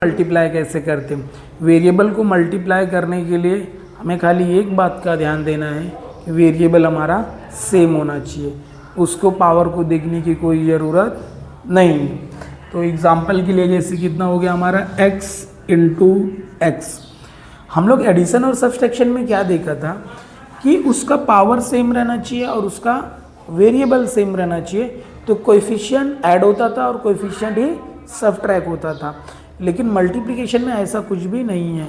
Multiply कैसे करते हैं। वेरिएबल को मल्टीप्लाई करने के लिए हमें खाली एक बात का ध्यान देना है कि वेरिएबल हमारा सेम होना चाहिए, उसको पावर को देखने की कोई ज़रूरत नहीं है। तो एग्जांपल के लिए जैसे कितना हो गया हमारा x इंटू एक्स। हम लोग एडिशन और सब्सट्रैक्शन में क्या देखा था कि उसका पावर सेम रहना चाहिए और उसका वेरिएबल सेम रहना चाहिए, तो कोएफिशिएंट ऐड होता था और कोएफिशिएंट ही सब्ट्रैक्ट होता था। लेकिन मल्टीप्लिकेशन में ऐसा कुछ भी नहीं है।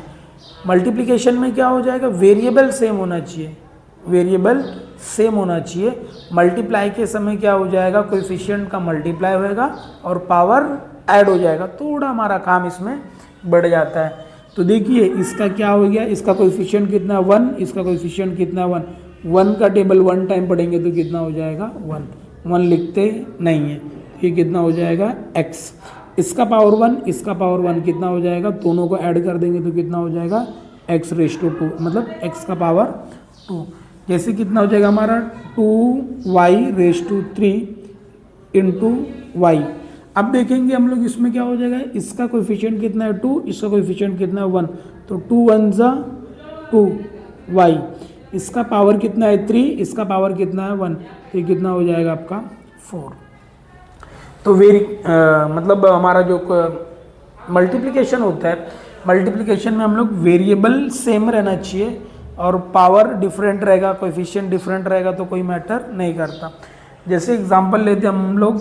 मल्टीप्लिकेशन में क्या हो जाएगा, वेरिएबल सेम होना चाहिए, वेरिएबल सेम होना चाहिए। मल्टीप्लाई के समय क्या हो जाएगा, कोएफिशिएंट का मल्टीप्लाई होएगा और पावर ऐड हो जाएगा, थोड़ा हमारा काम इसमें बढ़ जाता है। तो देखिए इसका क्या हो गया, इसका कोएफिशिएंट कितना 1, इसका कोएफिशिएंट कितना 1, 1 का टेबल 1 टाइम पढ़ेंगे तो कितना हो जाएगा 1, 1 लिखते नहीं है, ये कितना हो जाएगा x। इसका पावर 1, इसका पावर 1 कितना हो जाएगा, दोनों को ऐड कर देंगे तो कितना हो जाएगा x रेस टू 2, मतलब x का पावर 2। जैसे कितना हो जाएगा हमारा 2y race to 3 into Y. अब देखेंगे हम लोग इसमें क्या हो जाएगा, इसका कोएफिशिएंट कितना है 2, इसका कोएफिशिएंट कितना है 1, तो 2 1 जा 2y। इसका पावर कितना है 3, इसका पावर कितना है 1, तो ये कितना हो जाएगा आपका 4। तो मतलब हमारा जो मल्टीप्लिकेशन होता है, मल्टीप्लिकेशन में हम लोग वेरिएबल सेम रहना चाहिए और पावर डिफरेंट रहेगा, कोएफिशिएंट डिफरेंट रहेगा तो कोई मैटर नहीं करता। जैसे एग्जांपल लेते हैं हम लोग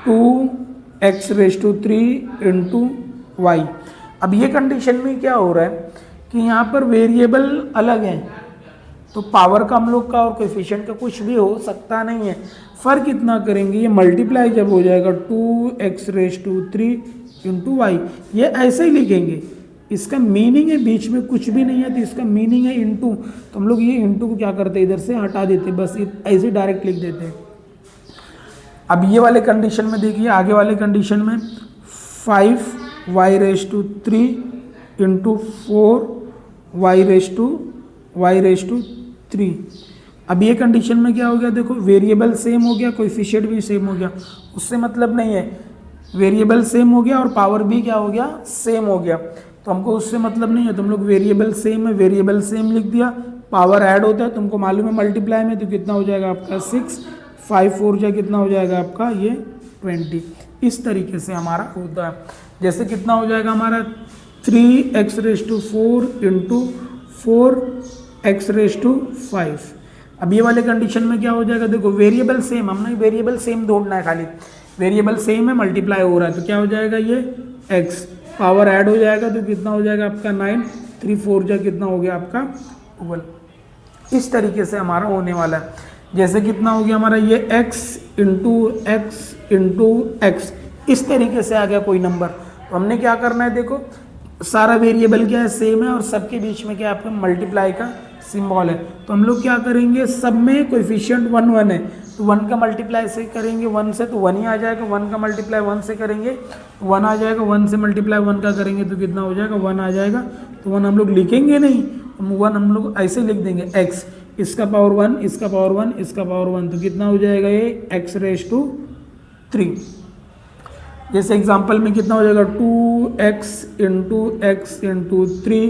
2x race to 3 into Y. अब ये कंडीशन में क्या हो रहा है कि यहाँ पर वेरिएबल अलग हैं, तो पावर का हम लोग का और कोएफिशिएंट का कुछ भी हो सकता नहीं है। फ़र्क इतना करेंगे, ये मल्टीप्लाई जब हो जाएगा 2x race to 3 into Y, ये ऐसे ही लिखेंगे। इसका मीनिंग है बीच में कुछ भी नहीं है, तो इसका मीनिंग है इंटू, तो हम लोग ये इंटू को क्या करते हैं इधर से हटा देते, बस ऐसे डायरेक्ट लिख देते हैं। अब ये वाले कंडीशन में देखिए, आगे वाले कंडीशन में 5y raise to 3 into 4y raise to 3। अब ये कंडीशन में क्या हो गया, देखो वेरिएबल सेम हो गया, कोएफिशिएंट भी सेम हो गया, उससे मतलब नहीं है। वेरिएबल सेम हो गया और पावर भी क्या हो गया, सेम हो गया, तो हमको उससे मतलब नहीं है। तो हम लोग वेरिएबल सेम है, वेरिएबल सेम लिख दिया, पावर ऐड होता है, तुमको मालूम है मल्टीप्लाई में, तो कितना हो जाएगा आपका 6, 5 4 जा कितना हो जाएगा आपका ये 20। इस तरीके से हमारा होता है। जैसे कितना हो जाएगा हमारा 3x raise to 4 into 4x raise to 5। अब ये वाले कंडीशन में क्या हो जाएगा, देखो वेरिएबल सेम, हमने वेरिएबल सेम ढूंढना है, खाली वेरिएबल सेम है, मल्टीप्लाई हो रहा है, तो क्या हो जाएगा ये x, पावर ऐड हो जाएगा तो कितना हो जाएगा आपका 9, 3 4 जा कितना हो गया आपका 12। इस तरीके से हमारा होने वाला है। जैसे कितना हो गया हमारा ये x इंटू एक्स, इस तरीके से आ गया कोई नंबर, तो हमने क्या करना है, देखो सारा वेरिएबल क्या है सेम है और सबके बीच में क्या आपका मल्टीप्लाई का सिंबल है, तो हम लोग क्या करेंगे, सब में कोएफिशिएंट 1 1 है, तो 1 का मल्टीप्लाई से करेंगे 1 से तो 1 ही आ जाएगा, 1 का मल्टीप्लाई 1 से करेंगे तो 1 आ जाएगा, 1 से मल्टीप्लाई 1 का करेंगे तो कितना हो जाएगा 1 आ जाएगा। तो 1 हम लोग लिखेंगे नहीं, 1 हम लोग ऐसे लिख देंगे x, इसका पावर 1, इसका पावर 1, इसका पावर 1, तो कितना हो जाएगा ये x रेस टू 3। जैसे एग्जांपल में कितना हो जाएगा 2x into 3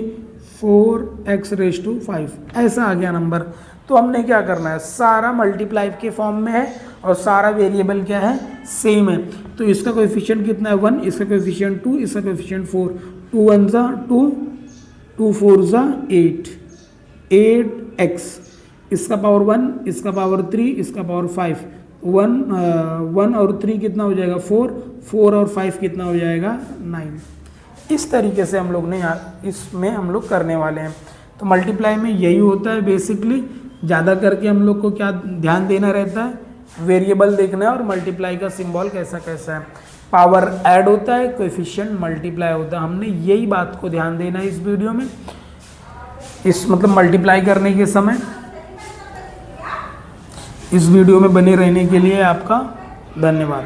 4x raise to 5, ऐसा आ गया नंबर। तो हमने क्या करना है, सारा मल्टीप्लाई के फॉर्म में है और सारा वेरिएबल क्या है, सेम है। तो इसका कोएफिशिएंट कितना है 1, इसका कोएफिशिएंट 2, इसका कोएफिशिएंट 4, 2 1 जा 2, 2 4 जा 8, 8x, इसका पावर 1, इसका पावर 3, इसका पावर 5, 1 और 3 कितना हो जाएगा 4, 4 और 5 कितना हो जाएगा 9। इस तरीके से हम लोग ने इसमें हम लोग करने वाले हैं। तो मल्टीप्लाई में यही होता है बेसिकली, ज़्यादा करके हम लोग को क्या ध्यान देना रहता है, वेरिएबल देखना है और मल्टीप्लाई का सिंबल कैसा कैसा है, पावर ऐड होता है, कोएफिशिएंट मल्टीप्लाई होता है। हमने यही बात को ध्यान देना है इस वीडियो में, इस मतलब मल्टीप्लाई करने के समय। इस वीडियो में बने रहने के लिए आपका धन्यवाद।